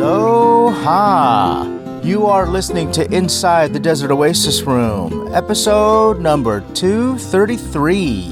Aloha! You are listening to Inside the Desert Oasis Room, episode number 233.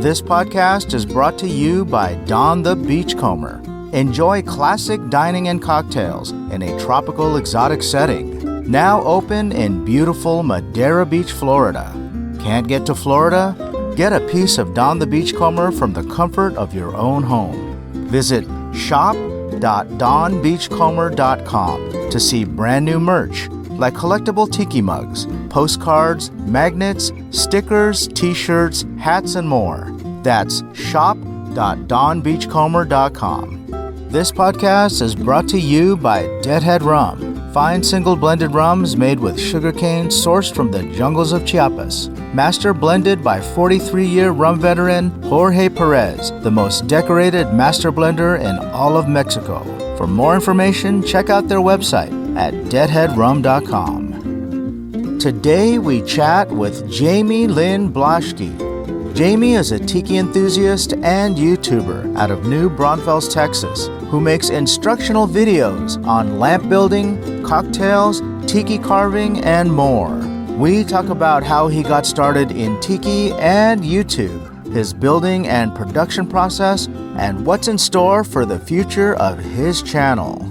This podcast is brought to you by Don the Beachcomber. Enjoy classic dining and cocktails in a tropical exotic setting. Now open in beautiful Madeira Beach, Florida. Can't get to Florida? Get a piece of Don the Beachcomber from the comfort of your own home. Visit shop.donbeachcomber.com to see brand new merch like collectible tiki mugs, postcards, magnets, stickers, t-shirts, hats, and more. That's shop.donbeachcomber.com. This podcast is brought to you by Deadhead Rum, fine single blended rums made with sugarcane sourced from the jungles of Chiapas. Master blended by 43-year rum veteran Jorge Perez, the most decorated master blender in all of Mexico. For more information, check out their website at deadheadrum.com. Today we chat with Jayme Lynn Blaschke. Jayme is a tiki enthusiast and YouTuber out of New Braunfels, Texas, who makes instructional videos on lamp building, cocktails, tiki carving, and more. We talk about how he got started in tiki and YouTube, his building and production process, and what's in store for the future of his channel.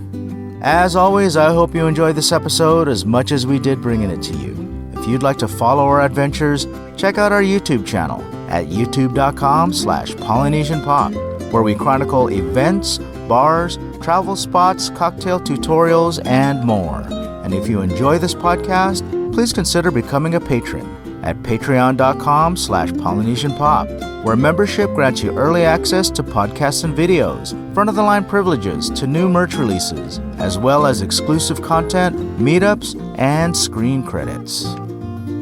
As always, I hope you enjoyed this episode as much as we did bringing it to you. If you'd like to follow our adventures, check out our YouTube channel at youtube.com/PolynesianPop, where we chronicle events, bars, travel spots, cocktail tutorials, and more. And if you enjoy this podcast, please consider becoming a patron at patreon.com/PolynesianPop, where membership grants you early access to podcasts and videos, front-of-the-line privileges to new merch releases, as well as exclusive content, meetups, and screen credits.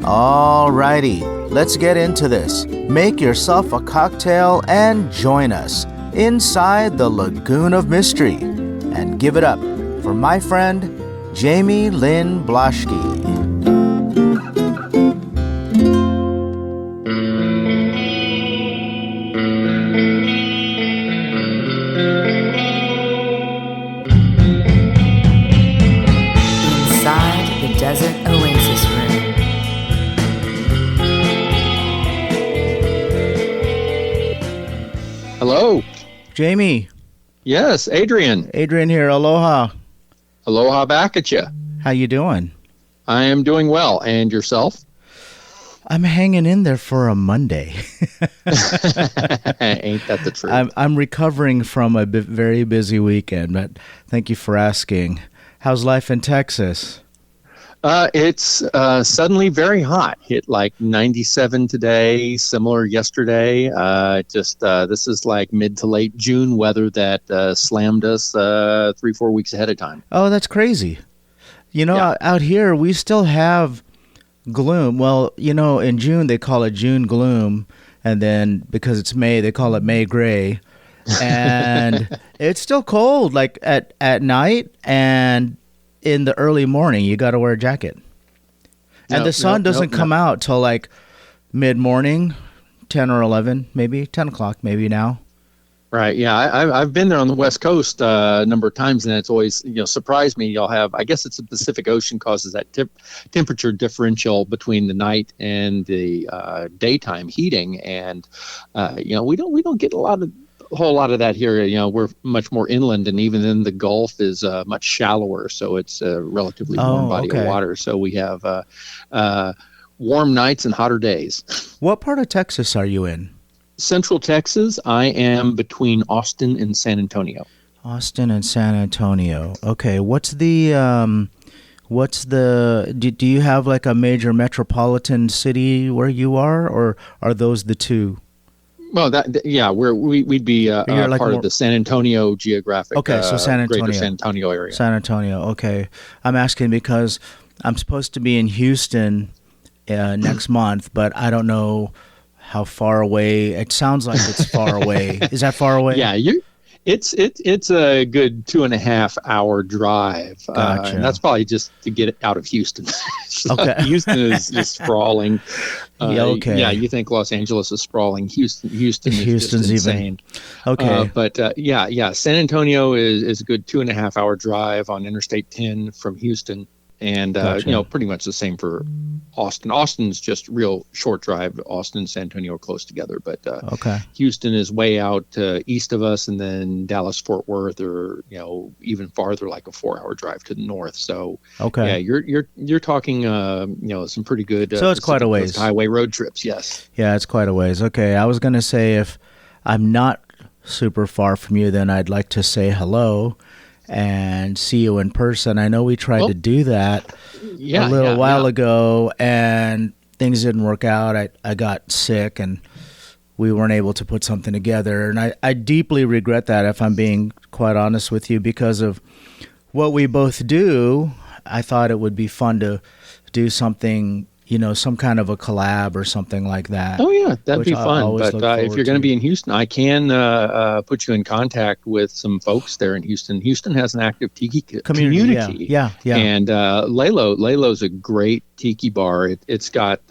Alrighty, let's get into this. Make yourself a cocktail and join us inside the Lagoon of Mystery. And give it up for my friend, Jayme Lynn Blaschke. Inside the Desert Oasis Room. Hello. Jayme. Yes, Adrian. Adrian here. Aloha. Aloha back at you. How you doing? I am doing well. And yourself? I'm hanging in there for a Monday. Ain't that the truth? I'm recovering from a very busy weekend, but thank you for asking. How's life in Texas? It's suddenly very hot. Hit like 97 today, similar yesterday. This is like mid to late June weather that slammed us 3-4 weeks ahead of time. Oh, that's crazy. You know, Yeah. out here we still have gloom. Well, you know, in June they call it June gloom, and then because it's May they call it May gray. And it's still cold, like at night and in the early morning. You got to wear a jacket, and the sun doesn't come out till like mid-morning, 10 or 11, maybe 10 o'clock, maybe now. Right. Yeah. I've been there on the West Coast a number of times, and it's always, surprised me. You'll have, I guess it's the Pacific Ocean causes that temperature differential between the night and the daytime heating. And, we don't get a whole lot of that here. We're much more inland, and even then the Gulf is much shallower. So it's a relatively warm body of water. So we have warm nights and hotter days. What part of Texas are you in? Central Texas. I am between Austin and San Antonio. Austin and San Antonio. Okay. Do you have like a major metropolitan city where you are, or are those the two? Well, we'd be like part of the San Antonio geographic. Okay, so San Antonio, greater San Antonio area. San Antonio. Okay, I'm asking because I'm supposed to be in Houston next month, but I don't know how far away. It sounds like it's far away. Is that far away? Yeah, It's a good 2.5 hour drive, Gotcha. and that's probably just to get it out of Houston. Okay. Houston is just sprawling. Yeah, okay. Yeah, you think Los Angeles is sprawling. Houston is Houston's just even insane. okay. Yeah. San Antonio is a good 2.5 hour drive on Interstate 10 from Houston. And, Gotcha. pretty much the same for Austin. Austin's just real short drive. Austin and San Antonio are close together, but Okay. Houston is way out east of us, and then Dallas, Fort Worth, or even farther, like a 4 hour drive to the north. So yeah, Okay. you're talking some pretty good So it's quite a Pacific Coast ways. highway road trips. Yes. Yeah, it's quite a ways. Okay. I was gonna say if I'm not super far from you, then I'd like to say hello and see you in person. I know we tried to do that Yeah, a little while yeah. ago, and things didn't work out. I got sick, and we weren't able to put something together. And I deeply regret that, if I'm being quite honest with you, because of what we both do. I thought it would be fun to do something, some kind of a collab or something like that. Oh yeah, that'd which be I fun. always But look if forward you're going to to. be in Houston, I can put you in contact with some folks there in Houston. Houston has an active tiki community. Yeah. And Lalo's a great tiki bar. It's got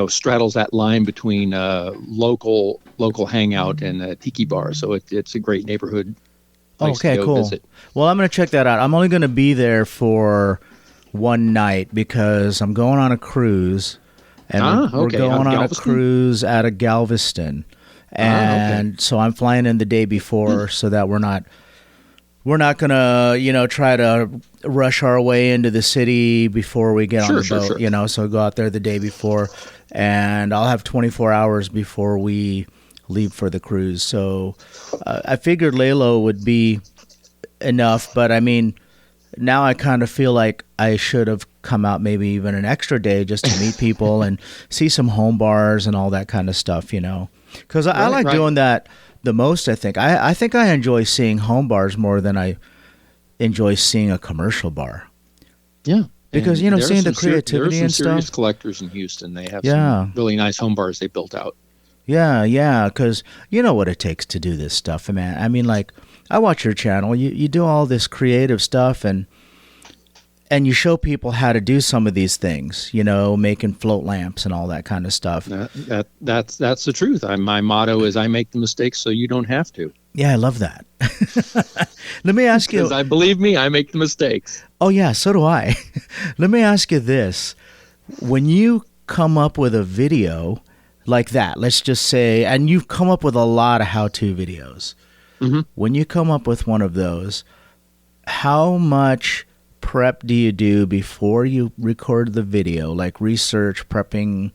straddles that line between local hangout and a tiki bar. So it's a great neighborhood place to Okay, go cool. visit. Well, I'm going to check that out. I'm only going to be there for one night because I'm going on a cruise, and we're Okay. going Out of on a Galveston? cruise out of Galveston. And so I'm flying in the day before so that we're not going to, try to rush our way into the city before we get on the boat, Sure. so go out there the day before, and I'll have 24 hours before we leave for the cruise. So I figured Lalo would be enough, but I mean, now I kind of feel like I should have come out maybe even an extra day just to meet people and see some home bars and all that kind of stuff, because I like doing that the most. I think I enjoy seeing home bars more than I enjoy seeing a commercial bar. Yeah. Because, And seeing the there are creativity some and serious stuff. collectors in Houston. They have Yeah. some really nice home bars they built out. Yeah, because you know what it takes to do this stuff, man. I mean, like, I watch your channel. You do all this creative stuff, and you show people how to do some of these things, making float lamps and all that kind of stuff. That's the truth. My motto is I make the mistakes so you don't have to. Yeah, I love that. Let me ask you. Because believe me, I make the mistakes. Oh, yeah, so do I. Let me ask you this. When you come up with a video like that, let's just say, and you've come up with a lot of how-to videos. Mm-hmm. When you come up with one of those, how much prep do you do before you record the video? Like research, prepping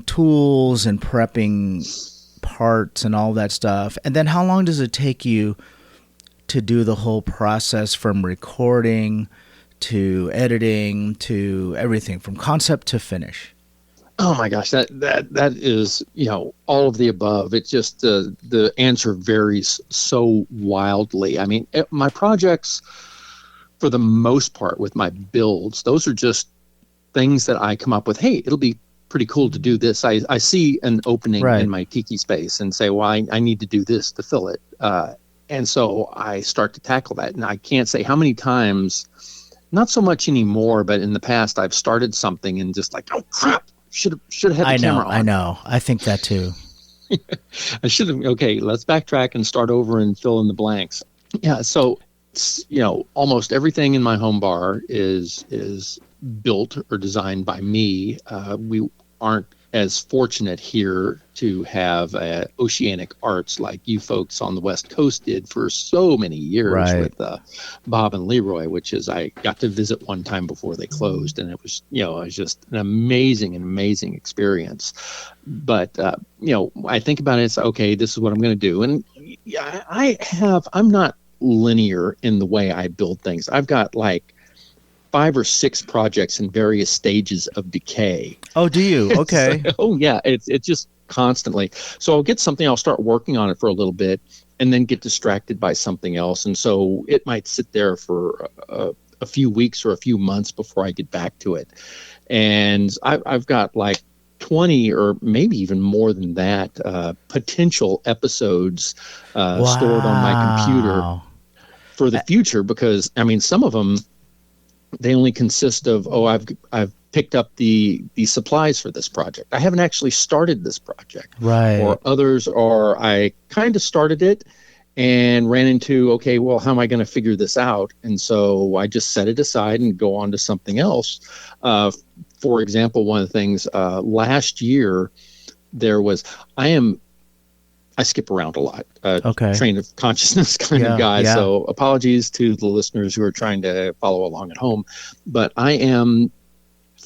tools and prepping parts and all that stuff. And then how long does it take you to do the whole process from recording to editing to everything from concept to finish? Oh my gosh, that is all of the above. It just the answer varies so wildly. I mean, my projects, for the most part, with my builds, those are just things that I come up with. Hey, it'll be pretty cool to do this. I see an opening in my tiki space and say, well, I need to do this to fill it. And so I start to tackle that. And I can't say how many times, not so much anymore, but in the past, I've started something and just like, oh crap, should have had the camera on. I know. I think that too. I should have. Okay, let's backtrack and start over and fill in the blanks. Yeah. So, almost everything in my home bar is built or designed by me. We aren't as fortunate here to have oceanic arts like you folks on the West Coast did for so many years with Bob and Leroy, which is I got to visit one time before they closed, and it was just an amazing experience. But I think about it, it's okay, this is what I'm going to do, and I'm not linear in the way I build things. I've got like 5 or 6 projects in various stages of decay. Oh, do you? Okay. It's just constantly. So I'll get something, I'll start working on it for a little bit, and then get distracted by something else. And so it might sit there for a few weeks or a few months before I get back to it. And I've got like 20 or maybe even more than that potential episodes stored on my computer Wow. for the future, because I mean, some of them, they only consist of, I've picked up the supplies for this project. I haven't actually started this project. Right. Or others are, I kind of started it and ran into, okay, well, how am I going to figure this out? And so I just set it aside and go on to something else. For example, one of the things last year, there was, I skip around a lot, Okay. train of consciousness kind of guy. Yeah. So apologies to the listeners who are trying to follow along at home, but I am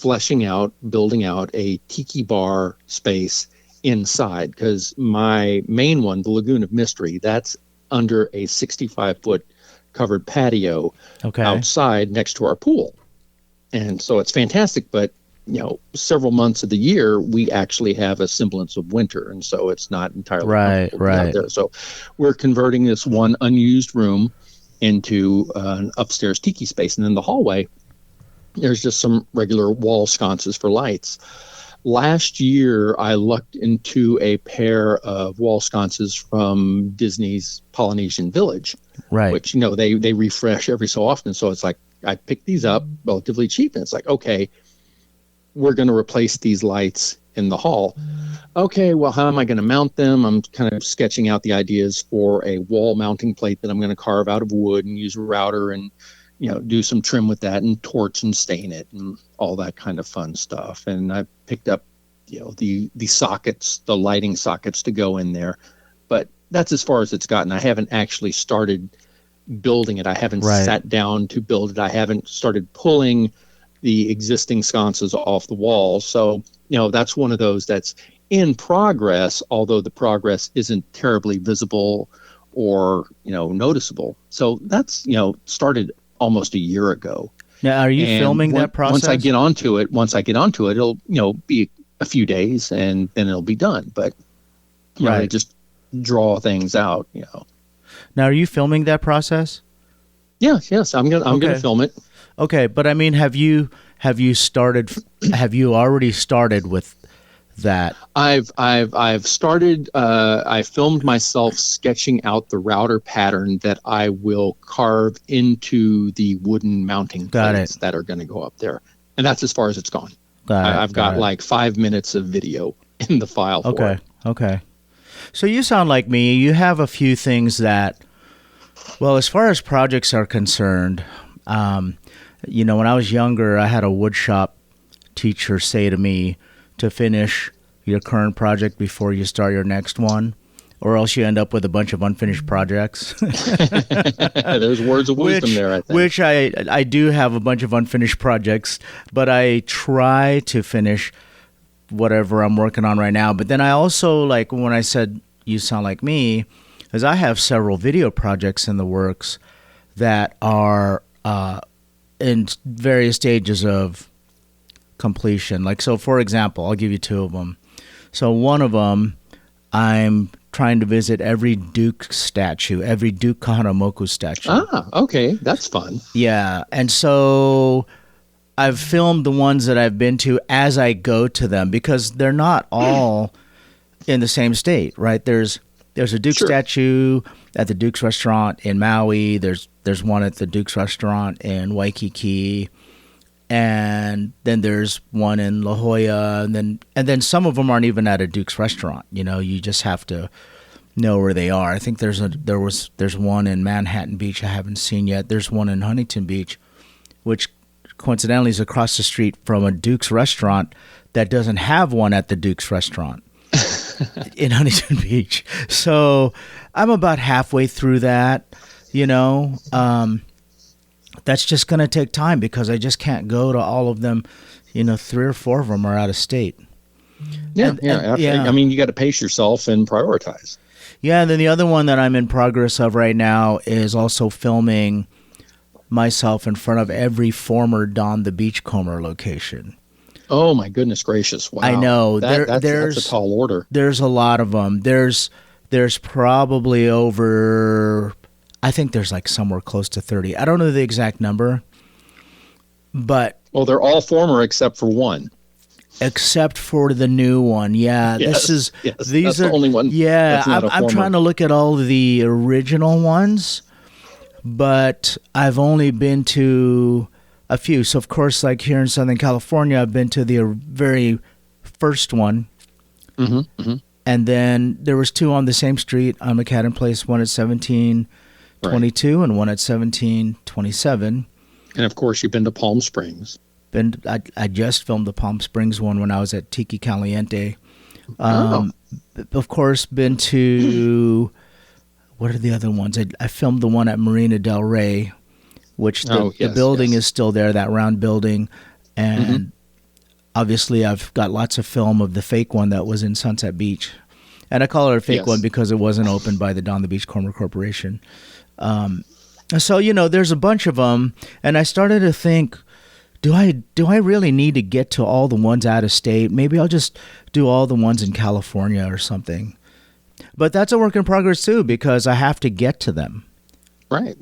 building out a tiki bar space inside, because my main one, the Lagoon of Mystery, that's under a 65-foot covered patio outside next to our pool. And so it's fantastic, but several months of the year, we actually have a semblance of winter, and so it's not entirely comfortable out there. So we're converting this one unused room into an upstairs tiki space, and then the hallway, there's just some regular wall sconces for lights. Last year, I lucked into a pair of wall sconces from Disney's Polynesian Village, which they refresh every so often. So it's like I picked these up relatively cheap, and it's like, okay, we're going to replace these lights in the hall. Okay, well, how am I going to mount them? I'm kind of sketching out the ideas for a wall mounting plate that I'm going to carve out of wood and use a router and, do some trim with that and torch and stain it and all that kind of fun stuff. And I picked up, the sockets, the lighting sockets to go in there. But that's as far as it's gotten. I haven't actually started building it. I haven't sat down to build it. I haven't started pulling the existing sconces off the walls. So, that's one of those that's in progress, although the progress isn't terribly visible or, noticeable. So that's, started almost a year ago. Now, are you filming that process? Once I get onto it, it'll, be a few days and then it'll be done. But, I just draw things out, Now, are you filming that process? Yes, I'm gonna film it. Okay, but I mean, have you already started with that? I've started. I filmed myself sketching out the router pattern that I will carve into the wooden mounting plates that are going to go up there, and that's as far as it's gone. I've got like 5 minutes of video in the file. For it. Okay. So you sound like me. You have a few things that, well, as far as projects are concerned, when I was younger, I had a woodshop teacher say to me to finish your current project before you start your next one, or else you end up with a bunch of unfinished projects. There's words of wisdom there, I think. Which I do have a bunch of unfinished projects, but I try to finish whatever I'm working on right now. But then I also, like when I said you sound like me, is I have several video projects in the works that are in various stages of completion. Like, so for example, I'll give you two of them. So one of them, I'm trying to visit every Duke statue, every Duke Kahanamoku statue. Ah, okay. That's fun. Yeah. And so I've filmed the ones that I've been to as I go to them, because they're not all in the same state, right? There's a Duke statue at the Duke's restaurant in Maui. There's one at the Duke's restaurant in Waikiki. And then there's one in La Jolla, and then some of them aren't even at a Duke's restaurant. You just have to know where they are. I think there's one in Manhattan Beach I haven't seen yet. There's one in Huntington Beach, which coincidentally is across the street from a Duke's restaurant that doesn't have one at the Duke's restaurant in Huntington Beach. So I'm about halfway through that. That's just going to take time because I just can't go to all of them. 3 or 4 of them are out of state. Yeah. I mean, you got to pace yourself and prioritize. Yeah, and then the other one that I'm in progress of right now is also filming myself in front of every former Don the Beachcomber location. Oh, my goodness gracious. Wow. I know. That's a tall order. There's a lot of them. There's probably over... I think there's like somewhere close to 30. I don't know the exact number, but... Well, they're all former except for one. except for the new one. Yeah, Yes, these that's are the only one. Yeah, that's not a I'm former. trying to look at all the original ones, but I've only been to a few. So of course, like here in Southern California, I've been to the very first one, and then there was two on the same street on McAdam Place, one at 1722 and one at 1727. And of course, you've been to Palm Springs. I just filmed the Palm Springs one when I was at Tiki Caliente. Of course, been to, what are the other ones? I filmed the one at Marina Del Rey, which the building is still there, that round building. And obviously I've got lots of film of the fake one that was in Sunset Beach. And I call it a fake one because it wasn't opened by the Down the Beach Corner Corporation. So, there's a bunch of them. And I started to think, do I really need to get to all the ones out of state? Maybe I'll just do all the ones in California or something. But that's a work in progress too, because I have to get to them. Right.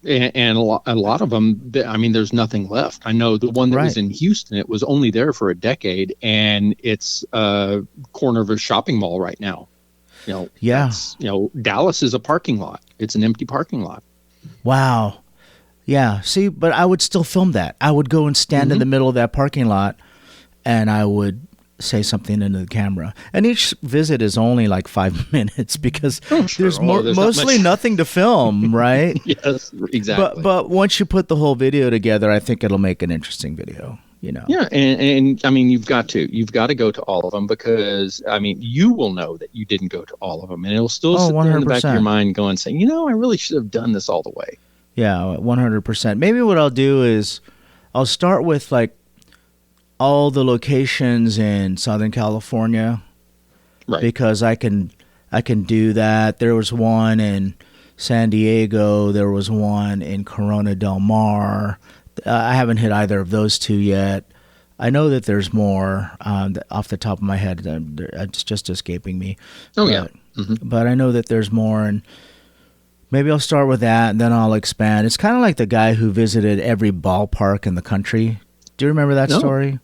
And a lot of them, I mean, there's nothing left. I know the one that was in Houston, it was only there for a decade, and it's a corner of a shopping mall right now. Dallas is a parking lot. It's an empty parking lot. Wow. Yeah. See, but I would still film that. I would go and stand in the middle of that parking lot, and I would say something into the camera. And each visit is only like 5 minutes because there's mostly nothing to film, right? Yes, exactly. But once you put the whole video together, I think it'll make an interesting video. Yeah, and I mean, you've got to go to all of them, because I mean, you will know that you didn't go to all of them, and it'll still sit there in the back of your mind going, saying, I really should have done this all the way. Yeah, 100%. Maybe what I'll do is I'll start with like all the locations in Southern California, right? Because I can do that. There was one in San Diego. There was one in Corona del Mar. I haven't hit either of those two yet. I know that there's more off the top of my head. It's just escaping me. But I know that there's more, and maybe I'll start with that, and then I'll expand. It's kind of like the guy who visited every ballpark in the country. Do you remember that story?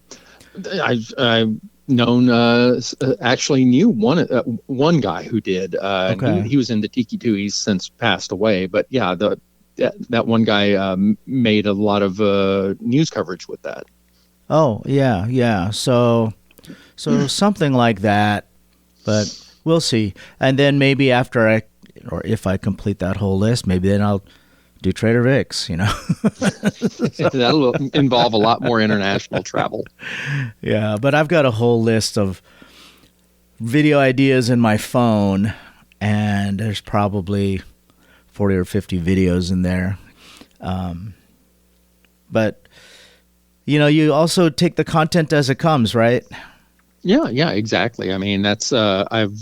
I've known, actually knew one guy who did. He was in the Tiki too. He's since passed away. But yeah, that one guy made a lot of news coverage with that. Oh, yeah. So something like that, but we'll see. And then maybe after if I complete that whole list, maybe then I'll do Trader Vic's, That'll involve a lot more international travel. Yeah, but I've got a whole list of video ideas in my phone, and there's probably 40 or 50 videos in there. But, you also take the content as it comes, right? Yeah, exactly. I mean, that's I've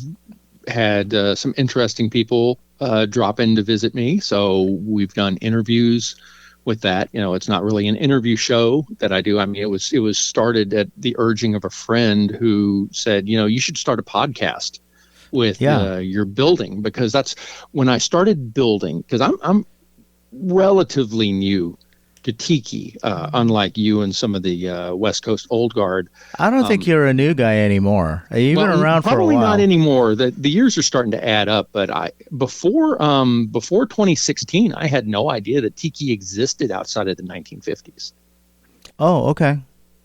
had some interesting people drop in to visit me. So we've done interviews with that. It's not really an interview show that I do. I mean, it was started at the urging of a friend who said, you should start a podcast with your building, because that's when I started building, because I'm relatively new to Tiki, unlike you and some of the West Coast old guard. I don't think you're a new guy anymore. You've been around for a while. Probably not anymore. The years are starting to add up. But before 2016, I had no idea that Tiki existed outside of the 1950s. Oh, okay.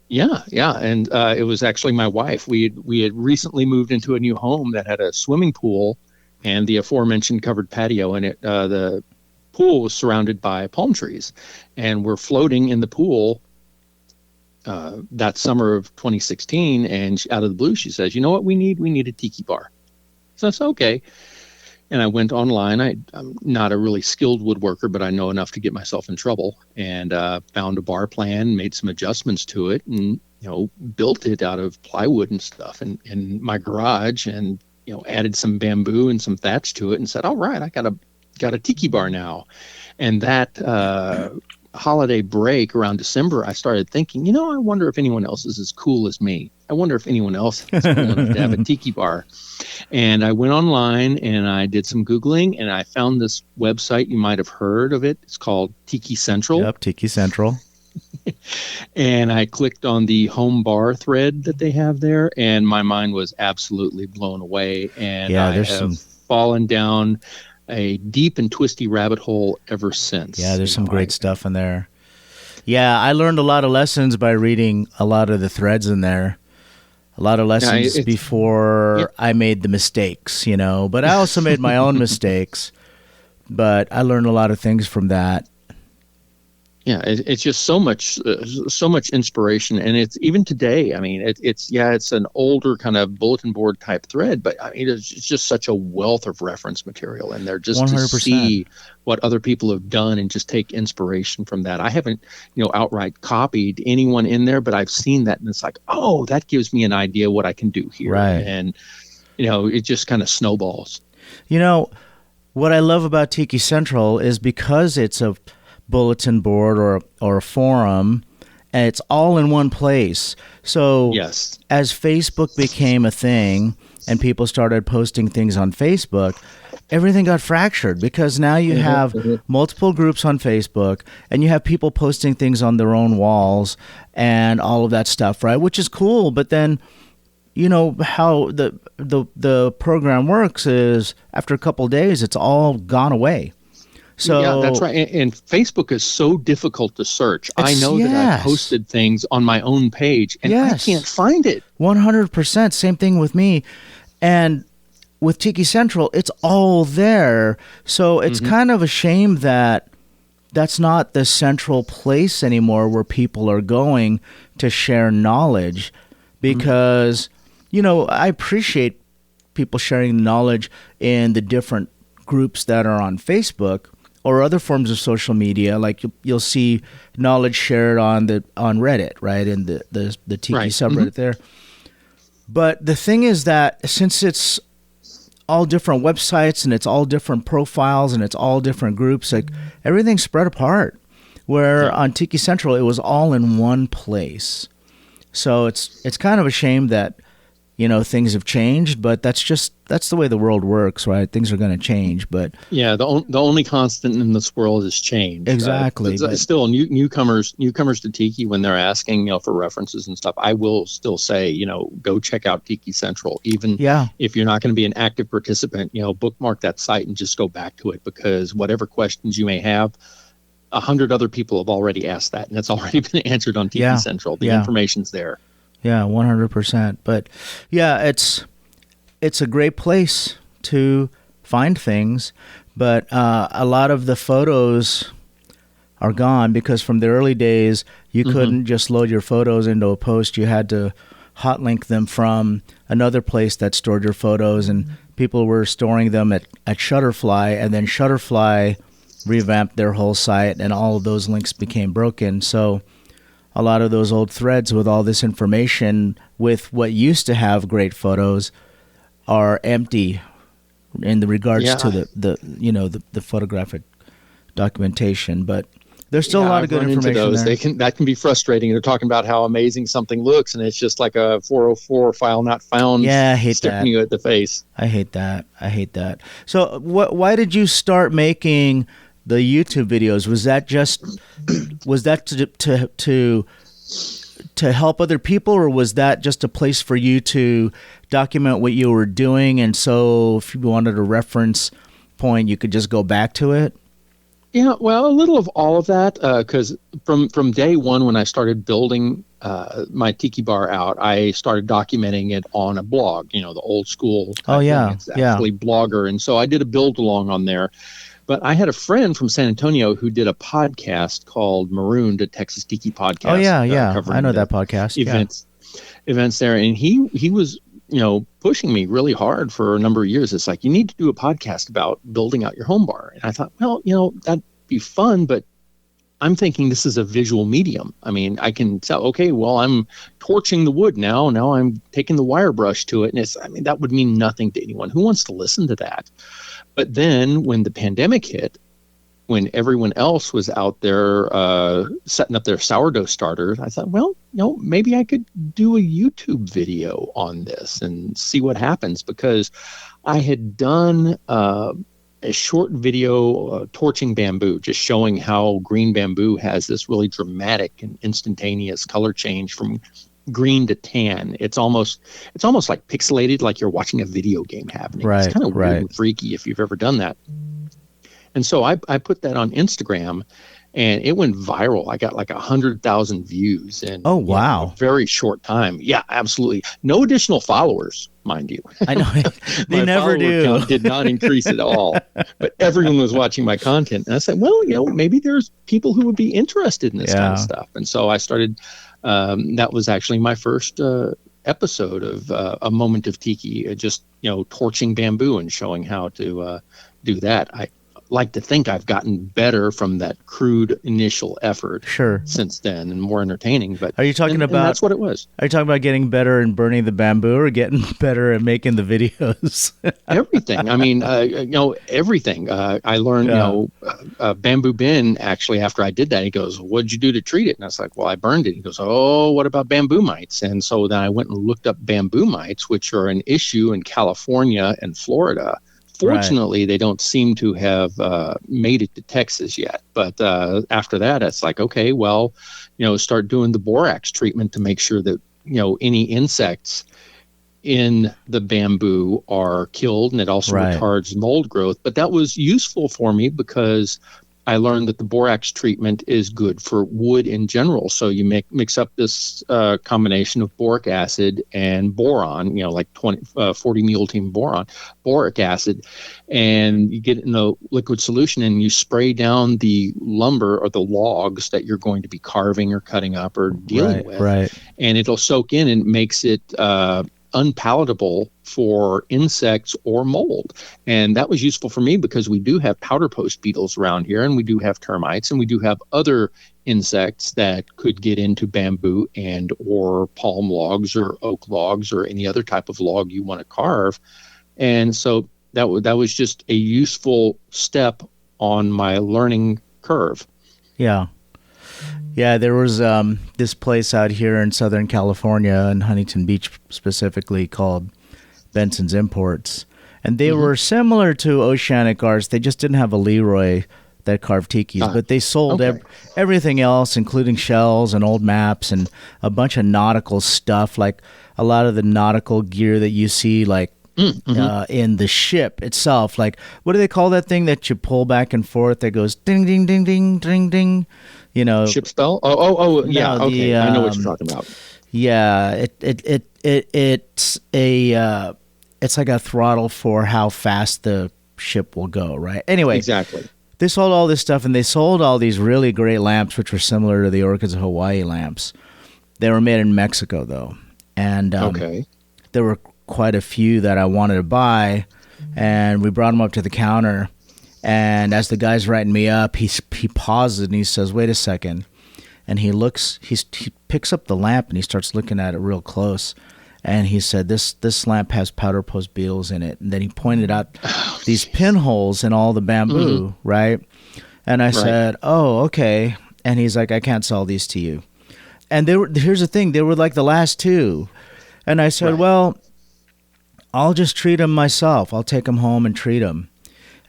Yeah, and it was actually my wife. We had recently moved into a new home that had a swimming pool and the aforementioned covered patio in it. The pool was surrounded by palm trees, and we're floating in the pool that summer of 2016. And out of the blue, she says, "You know what we need? We need a tiki bar." So I said, "Okay." And I went online. I'm not a really skilled woodworker, but I know enough to get myself in trouble, and found a bar plan, made some adjustments to it, and built it out of plywood and stuff in my garage, and added some bamboo and some thatch to it, and said, "All right, I got a tiki bar now." And that holiday break around December, I started thinking, I wonder if anyone else is as cool as me. I wonder if anyone else is cool enough to have a tiki bar. And I went online and I did some Googling, and I found this website. You might have heard of it. It's called Tiki Central. Yep, Tiki Central. And I clicked on the home bar thread that they have there, and my mind was absolutely blown away. And Yeah, I there's have some fallen down a deep and twisty rabbit hole ever since. yeah, there's You some know, great stuff in there. Yeah, I learned a lot of lessons by reading a lot of the threads in there. A lot of lessons before I made the mistakes, you know. But I also made my own mistakes. But I learned a lot of things from that. Yeah, it's just so much inspiration, and it's even today. I mean, it's an older kind of bulletin board type thread, but I mean, it's just such a wealth of reference material in there, just 100%. to see what other people have done and just take inspiration from that. I haven't, outright copied anyone in there, but I've seen that, and it's like, oh, that gives me an idea what I can do here, Right. And it just kind of snowballs. You know, what I love about Tiki Central is because it's a bulletin board or a forum, and it's all in one place. So yes, as Facebook became a thing and people started posting things on Facebook, everything got fractured because now you have multiple groups on Facebook and you have people posting things on their own walls and all of that stuff, right? Which is cool, but then how the program works is after a couple of days it's all gone away. So yeah, that's right. And Facebook is so difficult to search. I know that I've posted things on my own page, and I can't find it. 100%. Same thing with me. And with Tiki Central, it's all there. So it's kind of a shame that that's not the central place anymore where people are going to share knowledge because, I appreciate people sharing knowledge in the different groups that are on Facebook or other forms of social media. Like you'll see knowledge shared on Reddit, right? In the Tiki subreddit there. But the thing is that since it's all different websites and it's all different profiles and it's all different groups, like everything's spread apart. Where on Tiki Central, it was all in one place. So it's kind of a shame that things have changed, but that's the way the world works, right? Things are going to change, but yeah, the only constant in this world is change. Exactly. Still, newcomers to Tiki, when they're asking for references and stuff, I will still say go check out Tiki Central, even if you're not going to be an active participant. Bookmark that site and just go back to it, because whatever questions you may have, 100 other people have already asked that, and it's already been answered on Tiki Central. The information's there. Yeah, 100%. But yeah, it's a great place to find things, but a lot of the photos are gone because from the early days, you couldn't just load your photos into a post. You had to hot link them from another place that stored your photos, and people were storing them at Shutterfly, and then Shutterfly revamped their whole site, and all of those links became broken. So a lot of those old threads with all this information with what used to have great photos are empty in the regards to the photographic documentation, but there's still a lot of good information there. That can be frustrating. They're talking about how amazing something looks, and it's just like a 404 file not found. Yeah, I hate staring that. You at the face. I hate that. So why did you start making the YouTube videos? Was that to help other people, or was that just a place for you to document what you were doing, and so if you wanted a reference point, you could just go back to it? Yeah, well, a little of all of that, because from day one when I started building my Tiki Bar out, I started documenting it on a blog, the old school type thing. It's actually Blogger, and so I did a build along on there. But I had a friend from San Antonio who did a podcast called Marooned, a Texas Tiki podcast. Oh, yeah. I know that podcast. Events there. And he was, pushing me really hard for a number of years. It's like, you need to do a podcast about building out your home bar. And I thought, well, that'd be fun, but I'm thinking this is a visual medium. I mean, I can tell, okay, well, I'm torching the wood now. Now I'm taking the wire brush to it. And that would mean nothing to anyone. Who wants to listen to that? But then when the pandemic hit, when everyone else was out there setting up their sourdough starters, I thought, well, maybe I could do a YouTube video on this and see what happens, because I had done a short video torching bamboo, just showing how green bamboo has this really dramatic and instantaneous color change from green to tan. It's almost like pixelated, like you're watching a video game happening. Right, it's kind of weird right. and freaky if you've ever done that. And so I put that on Instagram, and it went viral. I got like 100,000 views in Oh, wow. a very short time. Yeah, absolutely. No additional followers, mind you. I know. They My never follower do. count did not increase at all, but everyone was watching my content. And I said, well, maybe there's people who would be interested in this kind of stuff. And so I started, that was actually my first episode of A Moment of Tiki, just, torching bamboo and showing how to do that. I like to think I've gotten better from that crude initial effort since then, and more entertaining. But are you talking about, and that's what it was. Are you talking about getting better and burning the bamboo, or getting better at making the videos? Everything. I mean, everything. I learned, Bamboo Ben, actually, after I did that, he goes, what'd you do to treat it? And I was like, well, I burned it. He goes, oh, what about bamboo mites? And so then I went and looked up bamboo mites, which are an issue in California and Florida. Fortunately, they don't seem to have made it to Texas yet. But after that, it's like, okay, well, start doing the borax treatment to make sure that, any insects in the bamboo are killed, and it also retards mold growth. But that was useful for me because I learned that the borax treatment is good for wood in general. So you mix up this combination of boric acid and boron, like 40 multein boric acid, and you get it in a liquid solution, and you spray down the lumber or the logs that you're going to be carving or cutting up or dealing with. Right. And it'll soak in and makes it unpalatable for insects or mold. And that was useful for me because we do have powder post beetles around here, and we do have termites, and we do have other insects that could get into bamboo and or palm logs or oak logs or any other type of log you want to carve. And so that was just a useful step on my learning curve. Yeah. Yeah, there was this place out here in Southern California, in Huntington Beach specifically, called Benson's Imports. And they were similar to Oceanic Arts. They just didn't have a Leroy that carved tikis, but they sold everything else, including shells and old maps and a bunch of nautical stuff, like a lot of the nautical gear that you see, like in the ship itself. Like, what do they call that thing that you pull back and forth that goes ding, ding, ding, ding, ding, ding? Ship spell? Yeah. Okay, I know what you're talking about. Yeah, it's like a throttle for how fast the ship will go, right? Anyway, exactly. They sold all this stuff, and they sold all these really great lamps, which were similar to the Orchids of Hawaii lamps. They were made in Mexico, though, and there were quite a few that I wanted to buy, and we brought them up to the counter. And as the guy's writing me up, he pauses and he says, "Wait a second," and he picks up the lamp and he starts looking at it real close. And he said, "This lamp has powder post beetles in it." And then he pointed out these pinholes in all the bamboo, right? And I said, "Oh, okay." And he's like, "I can't sell these to you." And here's the thing: they were like the last two. And I said, "Well, I'll just treat them myself. I'll take them home and treat them."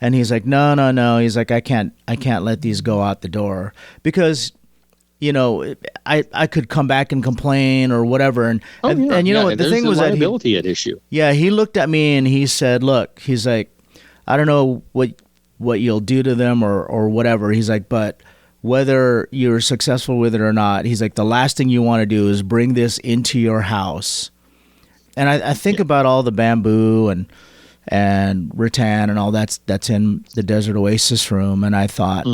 And he's like, no. He's like, I can't let these go out the door because, I could come back and complain or whatever. And you know what the thing was, that liability at issue. Yeah, he looked at me and he said, "Look," he's like, "I don't know what you'll do to them or whatever." He's like, "But whether you're successful with it or not," he's like, "the last thing you want to do is bring this into your house." And I think about all the bamboo and rattan and all that's in the Desert Oasis room, and I thought,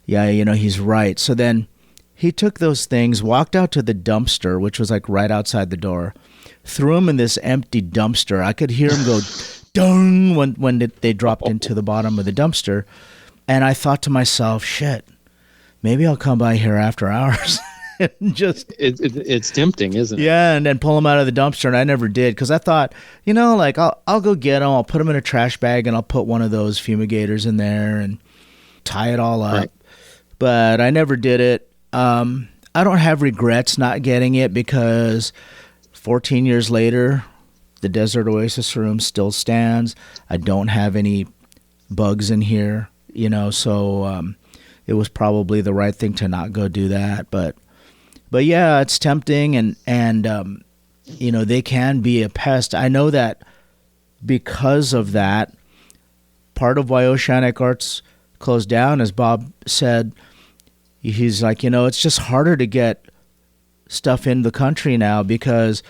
yeah, he's right. So then he took those things, walked out to the dumpster, which was like right outside the door, threw them in this empty dumpster. I could hear him go dung when they dropped into the bottom of the dumpster, and I thought to myself, shit, maybe I'll come by here after hours. Just it's tempting, isn't it? Yeah, and then pull them out of the dumpster, and I never did because I thought, like I'll go get them, I'll put them in a trash bag, and I'll put one of those fumigators in there and tie it all up. Right. But I never did it. I don't have regrets not getting it because 14 years later, the Desert Oasis room still stands. I don't have any bugs in here, so it was probably the right thing to not go do that. But yeah, it's tempting, and they can be a pest. I know that because of that, part of why Oceanic Arts closed down, as Bob said, he's like, it's just harder to get stuff in the country now because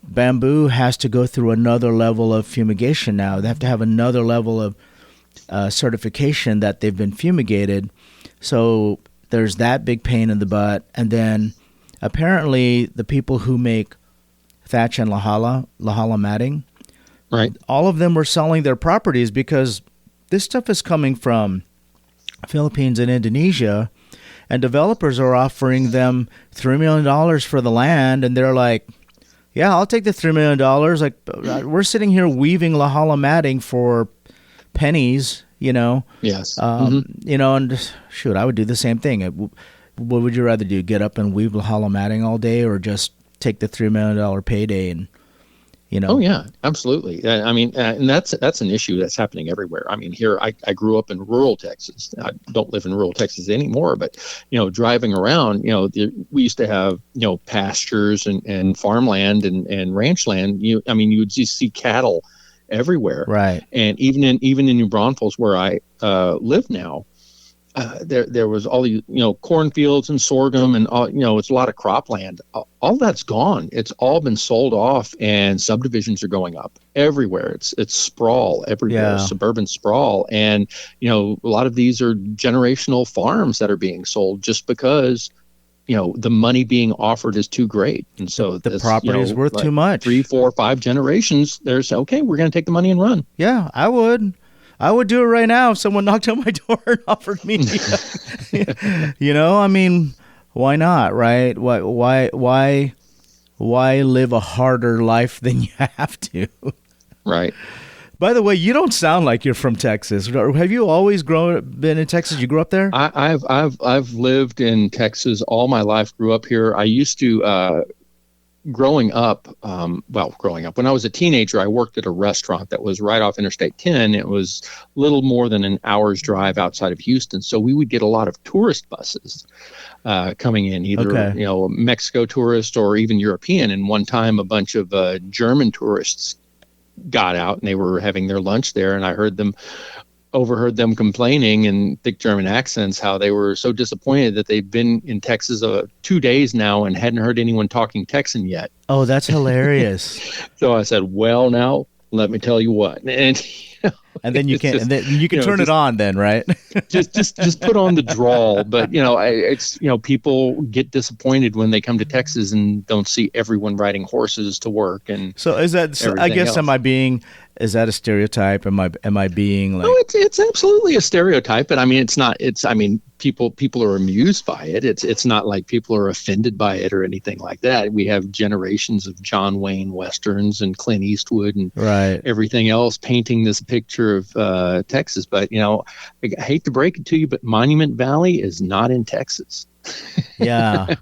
bamboo has to go through another level of fumigation now. They have to have another level of certification that they've been fumigated. So there's that big pain in the butt. And then apparently the people who make thatch and lahala matting, right, all of them were selling their properties because this stuff is coming from Philippines and Indonesia, and developers are offering them $3 million for the land, and they're like, yeah, I'll take the $3 million. Like, we're sitting here weaving lahala matting for pennies, Yes. And shoot, I would do the same thing. What would you rather do, get up and weave lahala matting all day, or just take the $3 million payday and, Oh yeah, absolutely. I mean, and that's an issue that's happening everywhere. I mean, here I grew up in rural Texas. I don't live in rural Texas anymore, but driving around, we used to have pastures and farmland and ranch land. You would just see cattle everywhere. Right. And even in New Braunfels, where I live now, there was all the cornfields and sorghum and all, it's a lot of cropland. All that's gone. It's all been sold off, and subdivisions are going up everywhere. It's sprawl everywhere, suburban sprawl, and a lot of these are generational farms that are being sold just because the money being offered is too great, and so the property is worth too much. 3, 4, 5 generations. There's okay, we're going to take the money and run. Yeah, I would do it right now if someone knocked on my door and offered me. I mean, why not, right? Why live a harder life than you have to? Right. By the way, you don't sound like you're from Texas. Have you always been in Texas? You grew up there? I've lived in Texas all my life. Grew up here. I used to. Growing up, when I was a teenager, I worked at a restaurant that was right off Interstate 10. It was little more than an hour's drive outside of Houston. So we would get a lot of tourist buses coming in, either Mexico tourists or even European. And one time, a bunch of German tourists got out and they were having their lunch there, and I overheard them complaining in thick German accents how they were so disappointed that they've been in Texas 2 days now and hadn't heard anyone talking Texan yet. Oh, that's hilarious. So I said, well, now let me tell you what. And then you can turn it on then, right? just put on the drawl. But it's people get disappointed when they come to Texas and don't see everyone riding horses to work. And so is that? I guess else. Is that a stereotype? Am I being like? No, it's absolutely a stereotype. But I mean, it's not. People are amused by it. It's not like people are offended by it or anything like that. We have generations of John Wayne westerns and Clint Eastwood and everything else painting this picture of Texas. But I hate to break it to you, but Monument Valley is not in Texas. Yeah.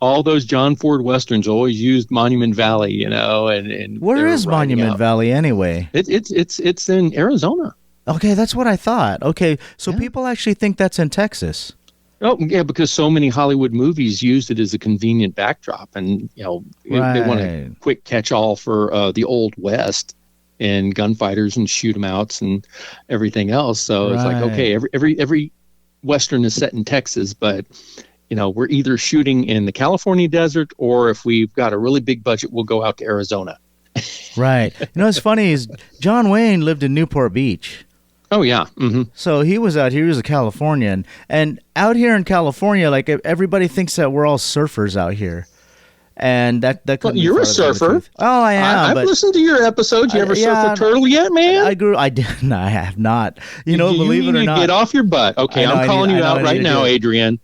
All those John Ford westerns always used Monument Valley, and where is Monument Valley anyway? It's in Arizona. Okay, that's what I thought. Okay, so people actually think that's in Texas. Oh, yeah, because so many Hollywood movies used it as a convenient backdrop, and they want a quick catch-all for the Old West and gunfighters and shoot-em-outs and everything else. So it's like, okay, every Western is set in Texas, but we're either shooting in the California desert, or if we've got a really big budget, we'll go out to Arizona. Right. What's funny is John Wayne lived in Newport Beach. Oh yeah. Mm-hmm. So he was out here. He was a Californian, and out here in California, like everybody thinks that we're all surfers out here. And that well, you're a surfer. Oh, I am. I've listened to your episodes. You ever surf a turtle yet, man? I didn't. I have not. Believe it or not. Get off your butt. Okay, I'm calling you out right now, Adrian.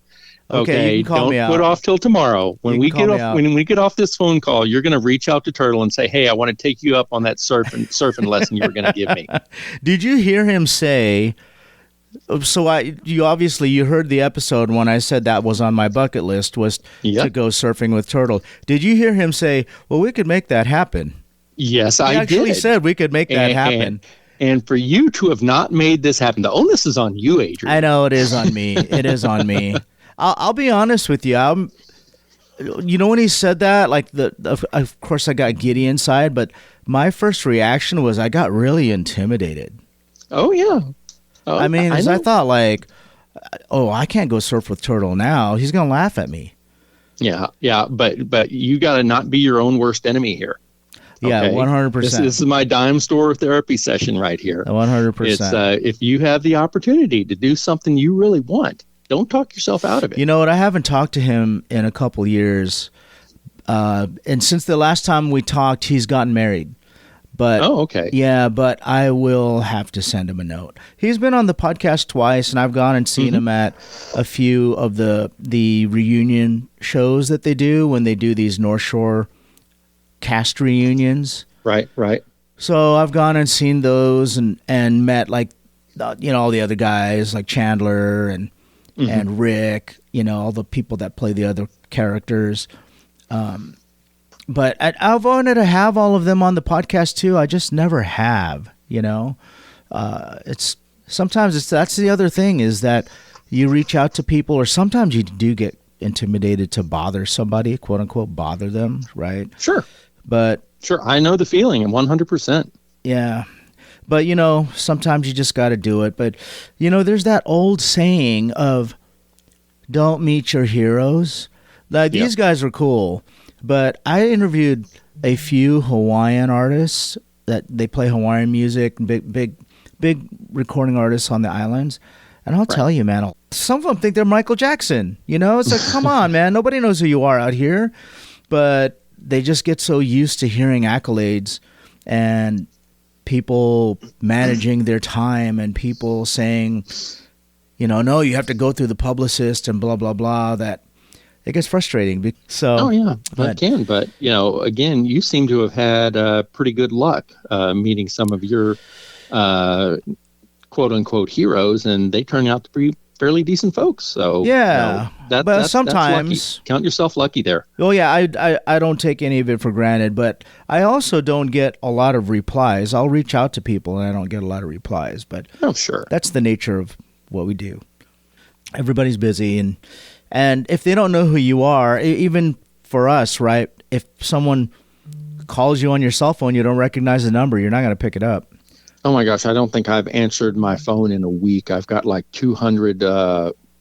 Okay, you can call me out. Don't put off till tomorrow. When we get off this phone call, you're going to reach out to Turtle and say, "Hey, I want to take you up on that surfing lesson you were going to give me." Did you hear him say? So you obviously heard the episode when I said that was on my bucket list was to go surfing with Turtle. Did you hear him say, "Well, we could make that happen"? Yes, I did. He actually said we could make that happen. And for you to have not made this happen, the onus is on you, Adrian. I know it is on me. It is on me. I'll be honest with you. When he said that, like of course I got giddy inside, but my first reaction was I got really intimidated. Oh yeah. Oh, I mean, I thought like, oh, I can't go surf with Turtle now. He's gonna laugh at me. Yeah, but you got to not be your own worst enemy here. Yeah, okay? 100%. This is my dime store therapy session right here. 100%. It's if you have the opportunity to do something you really want, don't talk yourself out of it. You know what? I haven't talked to him in a couple years, and since the last time we talked, he's gotten married. But okay. Yeah, but I will have to send him a note. He's been on the podcast twice, and I've gone and seen him at a few of the reunion shows that they do when they do these North Shore cast reunions. Right. So I've gone and seen those and met like all the other guys like Chandler and Rick, all the people that play the other characters. But I've wanted to have all of them on the podcast too. I just never have, That's the other thing is that you reach out to people, or sometimes you do get intimidated to bother somebody, quote unquote, bother them, right? Sure. But sure, I know the feeling, 100%. Yeah. But, sometimes you just got to do it. But, there's that old saying of don't meet your heroes. Like, these guys are cool. But I interviewed a few Hawaiian artists that they play Hawaiian music, big recording artists on the islands. And I'll tell you, man, some of them think they're Michael Jackson. It's like, come on, man. Nobody knows who you are out here. But they just get so used to hearing accolades and people managing their time and people saying, no, you have to go through the publicist and blah, blah, blah, that it gets frustrating. So, oh, yeah, it can. But, again, you seem to have had pretty good luck meeting some of your quote unquote heroes, and they turn out to be fairly decent folks. So yeah, but sometimes that's count yourself lucky there. Oh yeah, I don't take any of it for granted, but I also don't get a lot of replies. I'll reach out to people and I don't get a lot of replies, but sure, that's the nature of what we do. Everybody's busy, and if they don't know who you are, even for us, right? If someone calls you on your cell phone, you don't recognize the number, you're not going to pick it up. Oh my gosh, I don't think I've answered my phone in a week. I've got like 200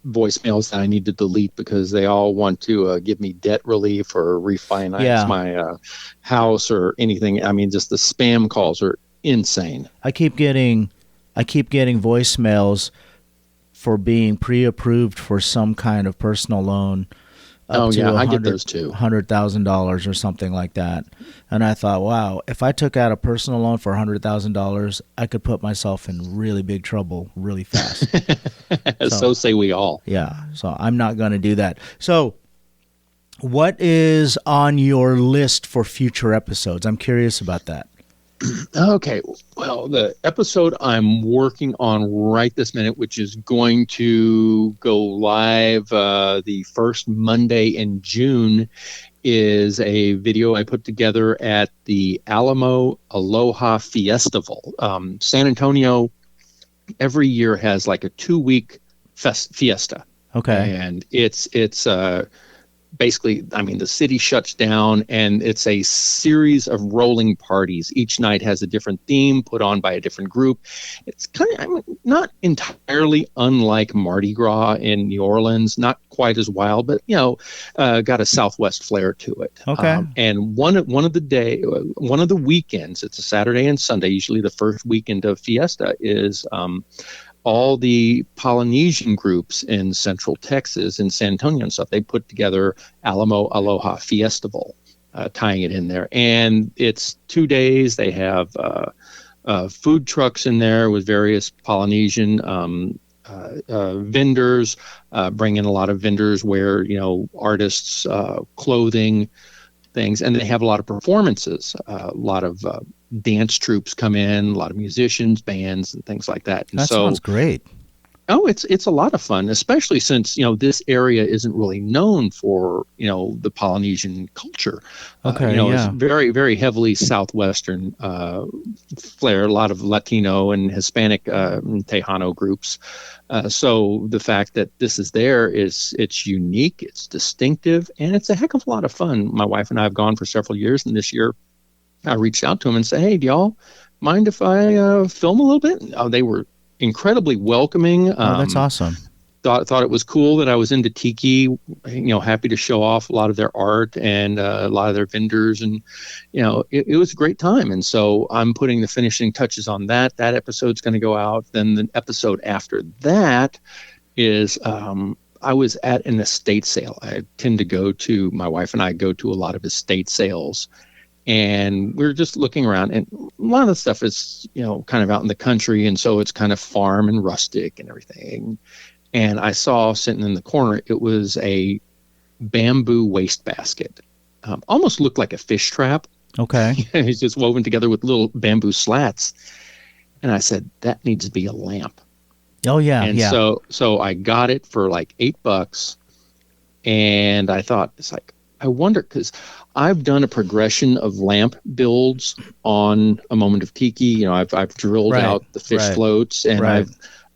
voicemails that I need to delete because they all want to give me debt relief or refinance my house or anything. I mean, just the spam calls are insane. I keep getting voicemails for being pre-approved for some kind of personal loan. I get those too. $100,000 or something like that. And I thought, wow, if I took out a personal loan for $100,000, I could put myself in really big trouble really fast. So say we all. Yeah. So I'm not going to do that. So what is on your list for future episodes? I'm curious about that. Okay. Well, the episode I'm working on right this minute, which is going to go live the first Monday in June, is a video I put together at the Alamo Aloha Festival. San Antonio every year has like a 2-week fiesta. Okay. And it's basically, I mean, the city shuts down and it's a series of rolling parties. Each night has a different theme put on by a different group. It's kind of not entirely unlike Mardi Gras in New Orleans, not quite as wild, but, got a Southwest flair to it. Okay. And one of the weekends, it's a Saturday and Sunday, usually the first weekend of Fiesta is all the Polynesian groups in Central Texas, in San Antonio and stuff, they put together Alamo Aloha Festival, tying it in there. And it's 2 days. They have food trucks in there with various Polynesian vendors, bring in a lot of vendors where, artists, clothing, things. And they have a lot of performances, a lot of dance troupes come in, a lot of musicians, bands, and things like that. And that sounds great. Oh, it's a lot of fun, especially since this area isn't really known for the Polynesian culture. Okay, It's yeah. very very heavily southwestern flair. A lot of Latino and Hispanic and Tejano groups. So the fact that this is there it's unique, it's distinctive, and it's a heck of a lot of fun. My wife and I have gone for several years, and this year I reached out to them and said, "Hey, do y'all mind if I film a little bit?" They were incredibly welcoming. Oh, that's awesome. Thought it was cool that I was into tiki. Happy to show off a lot of their art and a lot of their vendors, and it was a great time. And so I'm putting the finishing touches on that. That episode's going to go out. Then the episode after that is I was at an estate sale. My wife and I go to a lot of estate sales. And we were just looking around, and a lot of the stuff is, kind of out in the country, and so it's kind of farm and rustic and everything. And I saw sitting in the corner, it was a bamboo wastebasket. Almost looked like a fish trap. Okay. It's just woven together with little bamboo slats. And I said, that needs to be a lamp. Oh, yeah, And yeah. so I got it for like $8, and I thought, it's like, I wonder, because I've done a progression of lamp builds on A Moment of Tiki. I've drilled Right, out the fish right, floats, and right.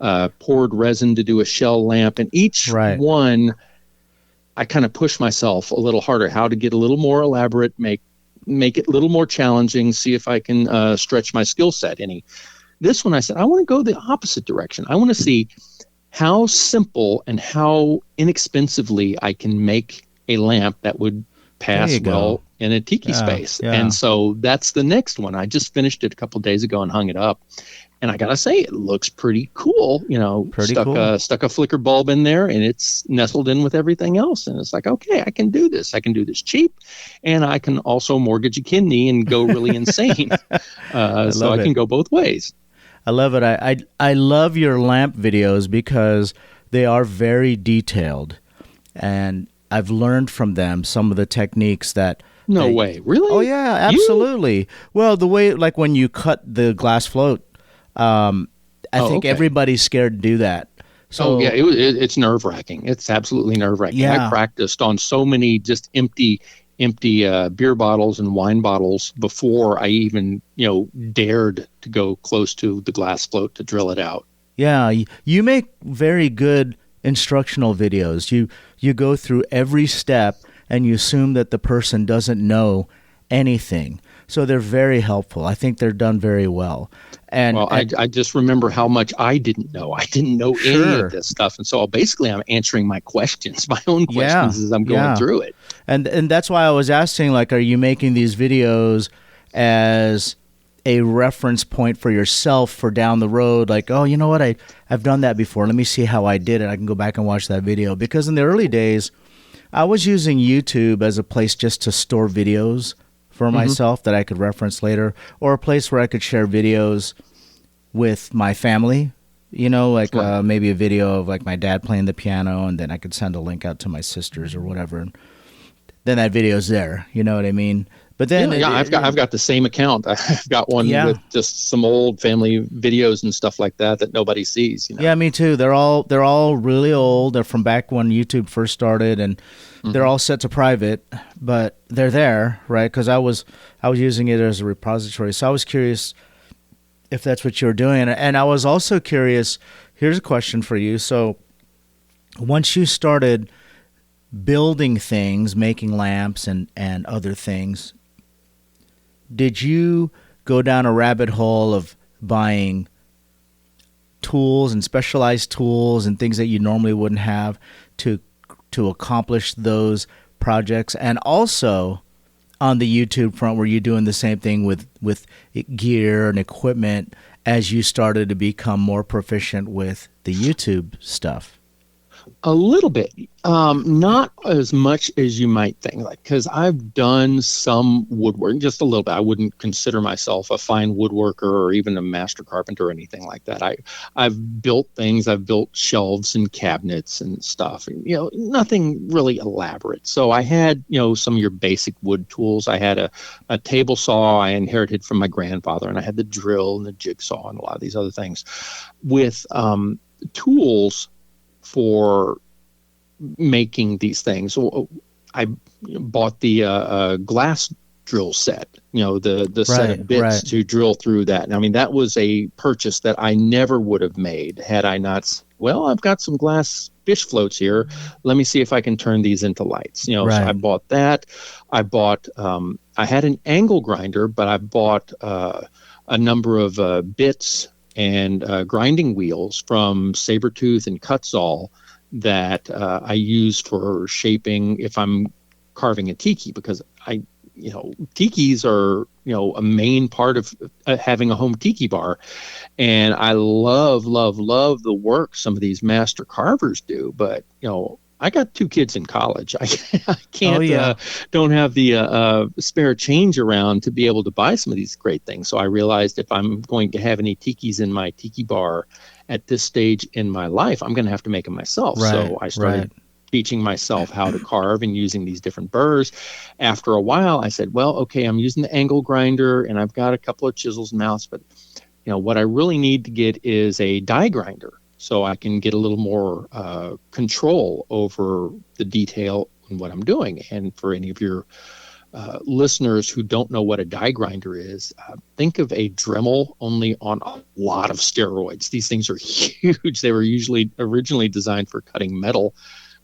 I've poured resin to do a shell lamp. And each Right. one, I kind of push myself a little harder, how to get a little more elaborate, make it a little more challenging, see if I can stretch my skill set any. This one, I said, I want to go the opposite direction. I want to see how simple and how inexpensively I can make a lamp that would pass well in a tiki space. Yeah. And so that's the next one. I just finished it a couple of days ago and hung it up. And I got to say, it looks pretty cool. Pretty stuck cool. Stuck a flicker bulb in there, and it's nestled in with everything else. And it's like, okay, I can do this. I can do this cheap, and I can also mortgage a kidney and go really insane. So I can go both ways. I love it. I love your lamp videos because they are very detailed, and I've learned from them some of the techniques that. No way, really? Oh yeah, absolutely. Well, the way, like when you cut the glass float, I think everybody's scared to do that. So yeah, it's nerve wracking. It's absolutely nerve wracking. Yeah. I practiced on so many just empty beer bottles and wine bottles before I even dared to go close to the glass float to drill it out. Yeah, you make very good instructional videos. You go through every step and you assume that the person doesn't know anything. So they're very helpful. I think they're done very well. And I just remember how much I didn't know. I didn't know any of this stuff. And so basically I'm answering my own questions as I'm going through it. And that's why I was asking, like, are you making these videos as a reference point for yourself for down the road? Like, oh, you know what? I've done that before. Let me see how I did it. I can go back and watch that video. Because in the early days, I was using YouTube as a place just to store videos for myself that I could reference later, or a place where I could share videos with my family, maybe a video of like my dad playing the piano, and then I could send a link out to my sisters or whatever. And then that video's there, you know what I mean? But then I've got the same account. I've got one with just some old family videos and stuff like that nobody sees. Yeah, me too. They're all really old. They're from back when YouTube first started, and they're all set to private, but they're there, right? Because I was using it as a repository. So I was curious if that's what you were doing, and I was also curious. Here's a question for you. So once you started building things, making lamps and other things, did you go down a rabbit hole of buying tools and specialized tools and things that you normally wouldn't have to accomplish those projects? And also on the YouTube front, were you doing the same thing with gear and equipment as you started to become more proficient with the YouTube stuff? A little bit, not as much as you might think, because I've done some woodworking, just a little bit. I wouldn't consider myself a fine woodworker or even a master carpenter or anything like that. I've built things. I've built shelves and cabinets and stuff, and, nothing really elaborate. So I had, some of your basic wood tools. I had a table saw I inherited from my grandfather, and I had the drill and the jigsaw and a lot of these other things. With tools for making these things. I bought the glass drill set, the set of bits to drill through that. And I mean, that was a purchase that I never would have made had I not, I've got some glass fish floats here. Let me see if I can turn these into lights. So I bought that. I bought, I had an angle grinder, but I bought a number of bits and grinding wheels from Sabertooth and Kutzall that I use for shaping if I'm carving a tiki, because tikis are, a main part of having a home tiki bar. And I love the work some of these master carvers do. But, I got 2 kids in college. I can't, don't have the spare change around to be able to buy some of these great things. So I realized if I'm going to have any tikis in my tiki bar at this stage in my life, I'm going to have to make them myself. So I started teaching myself how to carve and using these different burrs. After a while, I said, well, okay, I'm using the angle grinder and I've got a couple of chisels and mouths, but what I really need to get is a die grinder so I can get a little more control over the detail in what I'm doing. And for any of your listeners who don't know what a die grinder is, think of a Dremel only on a lot of steroids. These things are huge. They were originally designed for cutting metal,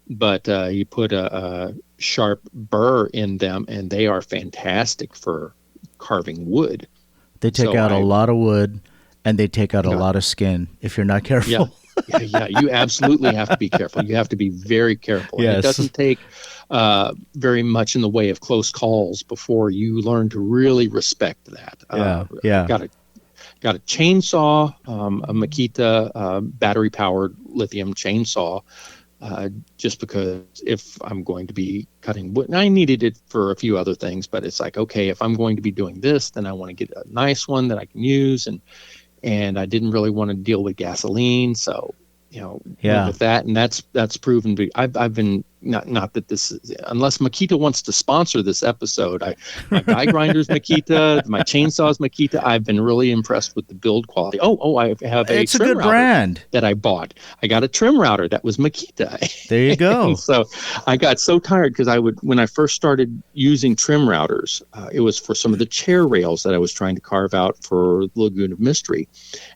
but you put a sharp burr in them, and they are fantastic for carving wood. They take out a lot of wood, and they take out a lot of skin if you're not careful. Yeah, you absolutely have to be careful. You have to be very careful. Yes. It doesn't take very much in the way of close calls before you learn to really respect that. Got a chainsaw, a Makita battery-powered lithium chainsaw, just because if I'm going to be cutting wood, and I needed it for a few other things, but it's like, okay, if I'm going to be doing this, then I want to get a nice one that I can use, and I didn't really want to deal with gasoline, so with that, and that's proven to be. I've been not that this is, unless Makita wants to sponsor this episode. My die grinder's Makita, my chainsaw's Makita. I've been really impressed with the build quality. I have a trim router brand that I bought. I got a trim router that was Makita. There you go. So I got so tired because when I first started using trim routers, it was for some of the chair rails that I was trying to carve out for Lagoon of Mystery,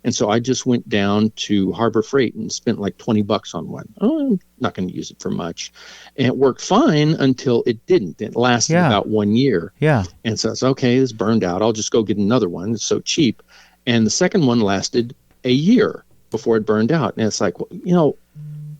and so I just went down to Harbor Freight and spent like $20 on one. I'm not going to use it for much. And it worked fine until it didn't. It lasted about 1 year. Yeah. And so it's okay, this burned out. I'll just go get another one. It's so cheap. And the second one lasted a year before it burned out. And it's like, $20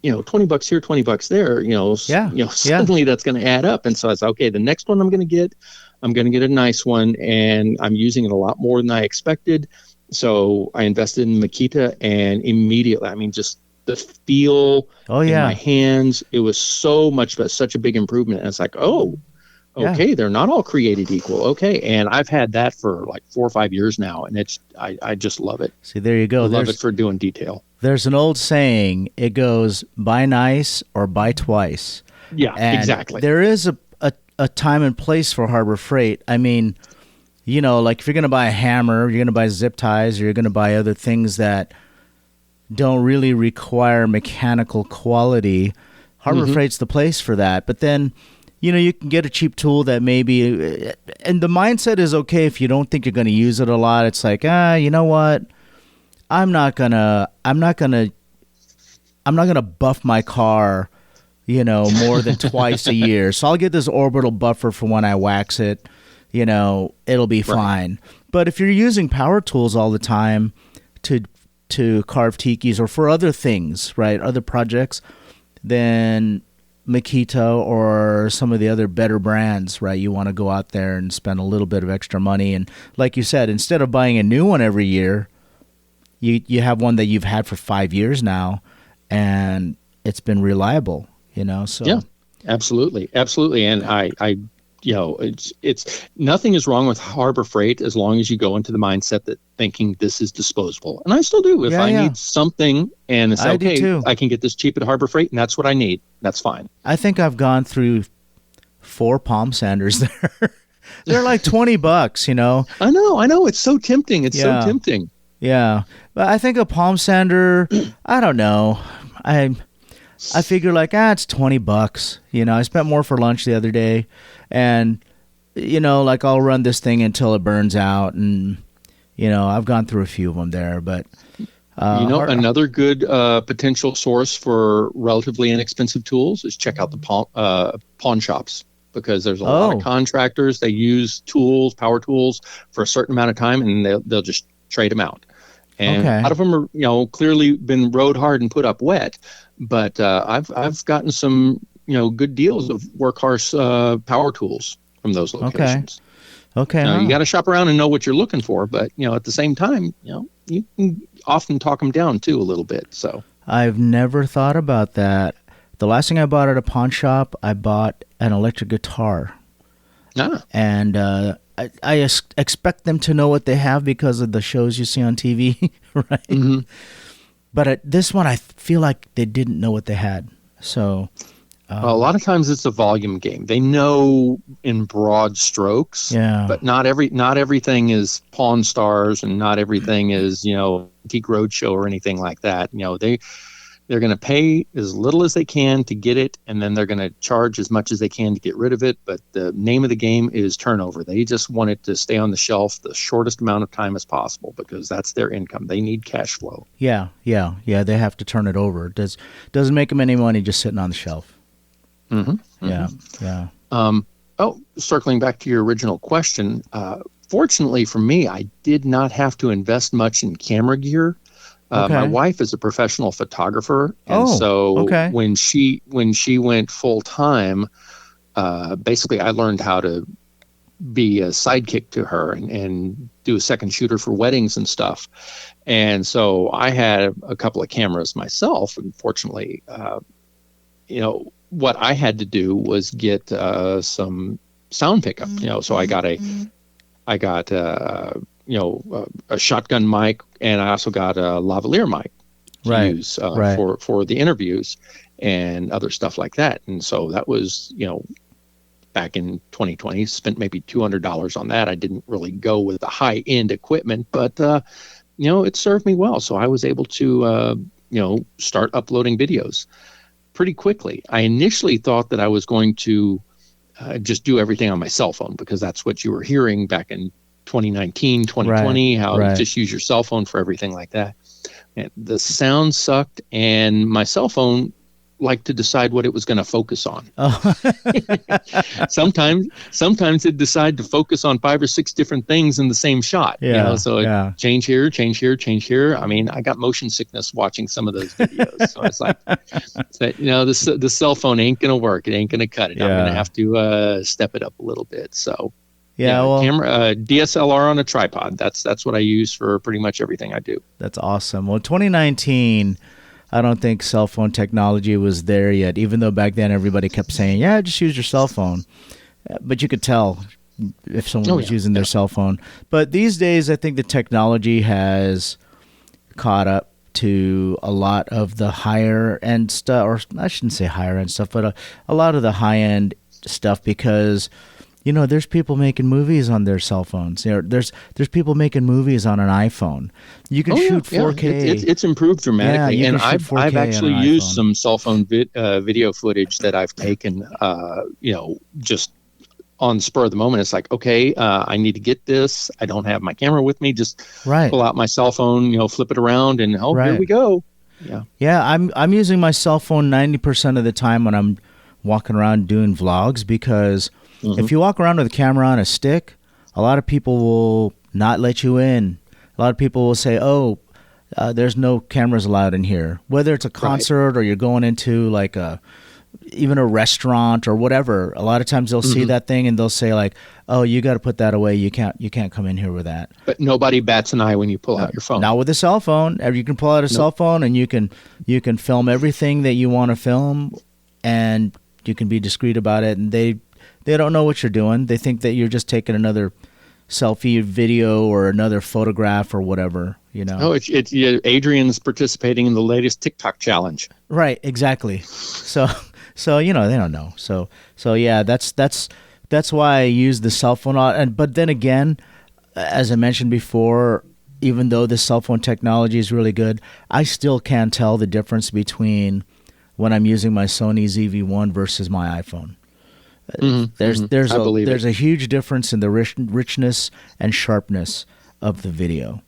here, $20 there, suddenly that's going to add up. And so I said, okay, the next one I'm going to get a nice one, and I'm using it a lot more than I expected. So I invested in Makita, and immediately, just the feel in my hands, it was so much, but such a big improvement. And it's like, okay, they're not all created equal. Okay. And I've had that for like 4 or 5 years now, and I just love it. See, there you go. I love it for doing detail. There's an old saying, it goes, buy nice or buy twice. Yeah, and exactly. There is a time and place for Harbor Freight. I mean, like if you're going to buy a hammer, you're going to buy zip ties, or you're going to buy other things that don't really require mechanical quality, Harbor Freight's the place for that. But then, you can get a cheap tool that maybe, and the mindset is okay if you don't think you're going to use it a lot. It's like, you know what? I'm not gonna buff my car, more than twice a year. So I'll get this orbital buffer for when I wax it. It'll be fine. But if you're using power tools all the time to carve tikis or for other things, right, other projects, then Makita or some of the other better brands, right, you want to go out there and spend a little bit of extra money. And like you said, instead of buying a new one every year, you have one that you've had for 5 years now, and it's been reliable, so. Yeah, absolutely. And I it's nothing is wrong with Harbor Freight as long as you go into the mindset that thinking this is disposable. And I still do. If I need something and it's okay, I can get this cheap at Harbor Freight and that's what I need. That's fine. I think I've gone through 4 palm sanders there. They're like $20, I know. It's so tempting. It's so tempting. Yeah. But I think a palm sander, I don't know. I figure like, it's $20. You know, I spent more for lunch the other day, and you know, like I'll run this thing until it burns out, and you know, I've gone through a few of them there, but another good potential source for relatively inexpensive tools is check out the pawn shops, because there's a lot of contractors. They use tools, power tools, for a certain amount of time, and they'll just trade them out. And a lot of them are, you know, clearly been rode hard and put up wet. But I've gotten some, you know, good deals of workhorse power tools from those locations. Okay. You got to shop around and know what you're looking for, but you know, at the same time, you know, you can often talk them down too a little bit. So I've never thought about that. The last thing I bought at a pawn shop, I bought an electric guitar, and I expect them to know what they have because of the shows you see on TV, right? Mm-hmm. But at this one, I feel like they didn't know what they had. So. A lot of times it's a volume game. They know in broad strokes, but not everything is Pawn Stars, and not everything is, you know, Antique Roadshow or anything like that. You know, they're going to pay as little as they can to get it, and then they're going to charge as much as they can to get rid of it. But the name of the game is turnover. They just want it to stay on the shelf the shortest amount of time as possible, because that's their income. They need cash flow. Yeah. They have to turn it over. It doesn't make them any money just sitting on the shelf. Mm-hmm. Yeah. Circling back to your original question, fortunately for me, I did not have to invest much in camera gear. My wife is a professional photographer, and when she went full time, basically I learned how to be a sidekick to her and do a second shooter for weddings and stuff. And so I had a couple of cameras myself, and fortunately, you know, what I had to do was get some sound pickup. You know, so I got a shotgun mic, and I also got a lavalier mic to use for the interviews and other stuff like that. And so that was, you know, back in 2020, spent maybe $200 on that. I didn't really go with the high end equipment, but you know, it served me well. So I was able to you know, start uploading videos pretty quickly. I initially thought that I was going to just do everything on my cell phone, because that's what you were hearing back in 2019, 2020, how just use your cell phone for everything like that. And the sound sucked, and my cell phone liked to decide what it was going to focus on. Sometimes it decide to focus on 5 or 6 different things in the same shot. You know, so it change here, change here, change here. I mean, I got motion sickness watching some of those videos. So it's like, you know, the cell phone ain't going to work. It ain't going to cut it. I'm going to have to step it up a little bit. So camera, DSLR on a tripod. That's what I use for pretty much everything I do. That's awesome. Well, 2019, I don't think cell phone technology was there yet, even though back then everybody kept saying, just use your cell phone. But you could tell if someone was using their cell phone. But these days, I think the technology has caught up to a lot of the higher end stuff, or I shouldn't say higher end stuff, but a lot of the high end stuff, because you know, there's people making movies on their cell phones. You know, there's people making movies on an iPhone. You can shoot 4K. It's improved dramatically, and I've actually used some cell phone video footage that I've taken. You know, just on the spur of the moment. It's like, okay, I need to get this. I don't have my camera with me. Just pull out my cell phone. You know, flip it around, and here we go. Yeah. I'm using my cell phone 90% of the time when I'm walking around doing vlogs, because if you walk around with a camera on a stick, a lot of people will not let you in. A lot of people will say, there's no cameras allowed in here. Whether it's a concert or you're going into like even a restaurant or whatever, a lot of times they'll see that thing and they'll say like, you got to put that away. You can't come in here with that. But nobody bats an eye when you pull out your phone. Not with a cell phone. You can pull out a cell phone and you can film everything that you want to film, and you can be discreet about it, and they don't know what you're doing. They think that you're just taking another selfie video or another photograph or whatever, you know. Oh, it's Adrian's participating in the latest TikTok challenge. Right, exactly. So you know, they don't know. So yeah, that's why I use the cell phone. But then again, as I mentioned before, even though the cell phone technology is really good, I still can't tell the difference between when I'm using my Sony ZV-1 versus my iPhone. There's a huge difference in the richness and sharpness of the video.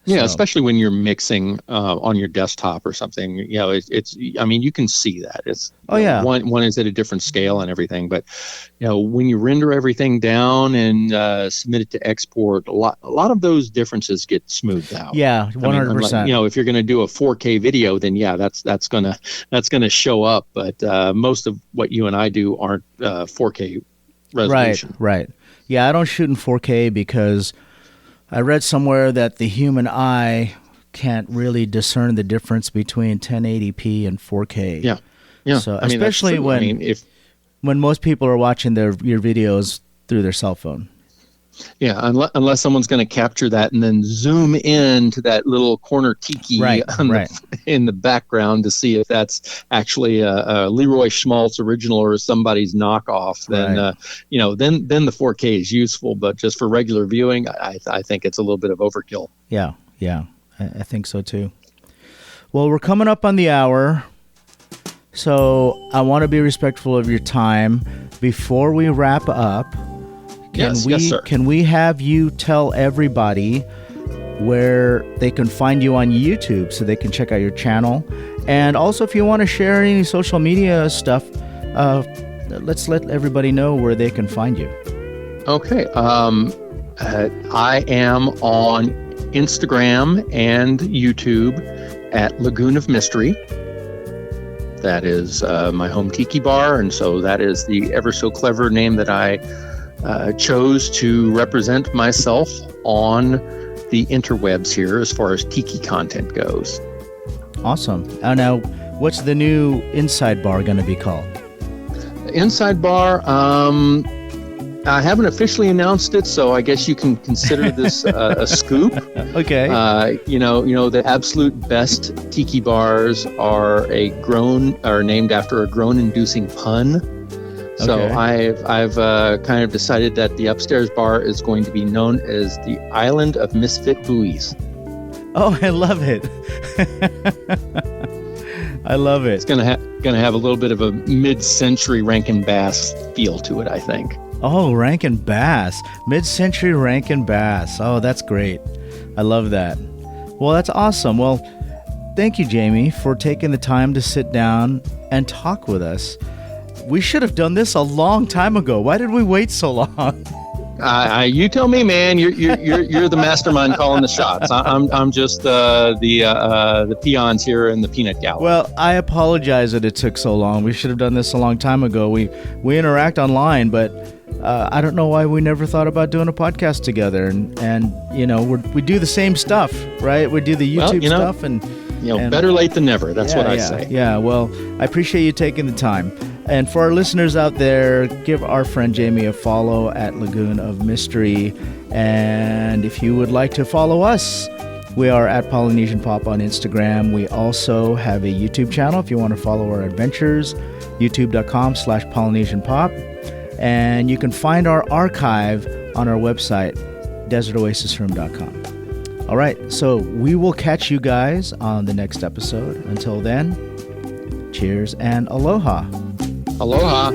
Yeah, So, especially when you're mixing on your desktop or something. You know, it's. I mean, you can see that. It's. One is at a different scale and everything, but when you render everything down and submit it to export, a lot of those differences get smoothed out. Yeah, 100%. If you're going to do a 4K video, then that's gonna show up. But most of what you and I do aren't 4K resolution. Right. Yeah, I don't shoot in 4K because I read somewhere that the human eye can't really discern the difference between 1080p and 4K. Yeah. So especially when most people are watching your videos through their cell phone. Yeah, unless someone's going to capture that and then zoom in to that little corner tiki in the background to see if that's actually a Leroy Schmaltz original or somebody's knockoff, then then the 4K is useful. But just for regular viewing, I think it's a little bit of overkill. Yeah, I think so too. Well, we're coming up on the hour, so I want to be respectful of your time. Before we wrap up, Yes, sir. Can we have you tell everybody where they can find you on YouTube so they can check out your channel? And also, if you want to share any social media stuff, let's let everybody know where they can find you. Okay. I am on Instagram and YouTube at Lagoon of Mystery. That is my home tiki bar, and so that is the ever so clever name that I chose to represent myself on the interwebs here as far as tiki content goes. Awesome. Now, what's the new Inside Bar going to be called? Inside Bar, I haven't officially announced it, so I guess you can consider this a scoop. Okay. The absolute best tiki bars are named after a groan-inducing pun. So Okay. I've kind of decided that the upstairs bar is going to be known as the Island of Misfit Buoys. Oh, I love it. I love it. It's gonna have a little bit of a mid-century Rankin Bass feel to it, I think. Oh, Rankin Bass. Mid-century Rankin Bass. Oh, that's great. I love that. Well, that's awesome. Well, thank you, Jayme, for taking the time to sit down and talk with us. We should have done this a long time ago. Why did we wait so long? You tell me, man. You're the mastermind calling the shots. I'm just the peons here in the peanut gallery. Well, I apologize that it took so long. We should have done this a long time ago. We interact online, but I don't know why we never thought about doing a podcast together. And we do the same stuff, right? We do the YouTube stuff, and better late than never. That's what I say. Yeah. Well, I appreciate you taking the time. And for our listeners out there, give our friend Jayme a follow at Lagoon of Mystery. And if you would like to follow us, we are at Polynesian Pop on Instagram. We also have a YouTube channel if you want to follow our adventures, youtube.com/Polynesian Pop. And you can find our archive on our website, desertoasisroom.com. All right, so we will catch you guys on the next episode. Until then, cheers and aloha. Aloha.